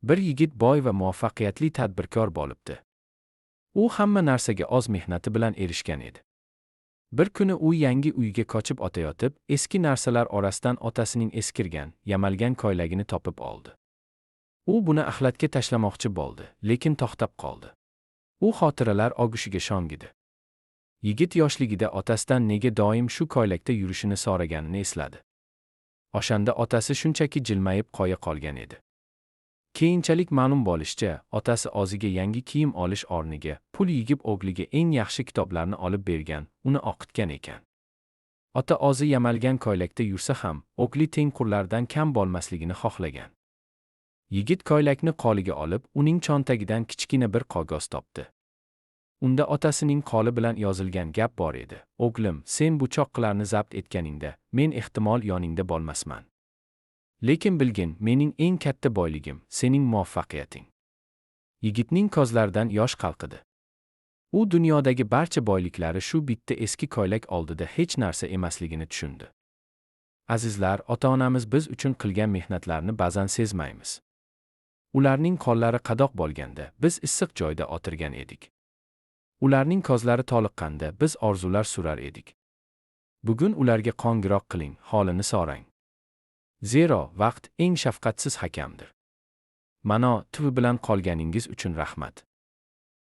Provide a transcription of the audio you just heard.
Bir yigit boy va muvaffaqiyatli tadbirkor bo'libdi. U hamma narsaga oz mehnati bilan erishgan edi. Bir kuni u yangi uyiga qochib o'tayotib, eski narsalar orasidan otasining eskirgan, yamalgan koylagini topib oldi. U buni axlatga tashlamoqchi bo'ldi, lekin to'xtab qoldi. U xotiralar og'ushiga sho'ngidi. Yigit yoshligida otasidan nega doim shu koylakda yurishini so'raganini esladi. O'shanda otasi shunchaki jilmayib qo'ya qolgan edi. Keyinchalik ma'lum bo'lishicha, otasi o'ziga yangi kiyim olish o'rniga pul yigib o'g'liga eng yaxshi kitoblarni olib bergan, uni o'qitgan ekan. Ota o'zi yamalgan koylakda yursa ham, o'g'li tengqurlardan kam bo'lmasligini xohlagan. Yigit koylakni qo'liga olib, uning cho'ntagidan kichkina bir qog'oz topdi. Unda otasining qo'li bilan yozilgan gap bor edi. O'g'lim, sen bu cho'qqilarni zabt etganingda, men ehtimol yoningda bo'lmasman. Lekin bilgin, mening eng katta boyligim sening muvaffaqiyating. Yigitning ko'zlaridan yosh qalqidi. U dunyodagi barcha boyliklari shu bitta eski koylak oldida hech narsa emasligini tushundi. Azizlar, ota-onamiz biz uchun qilgan mehnatlarni ba'zan sezmaymiz. Ularning qo'llari qadoq bo'lganda, biz issiq joyda o'tirgan edik. Ularning ko'zlari toliqqanda biz orzular surar edik. Bugun ularga qo'ng'iroq qiling, holini so'rang. Zero vaqt eng shafqatsiz hakamdir. Mano, bilan qolganingiz uchun rahmat.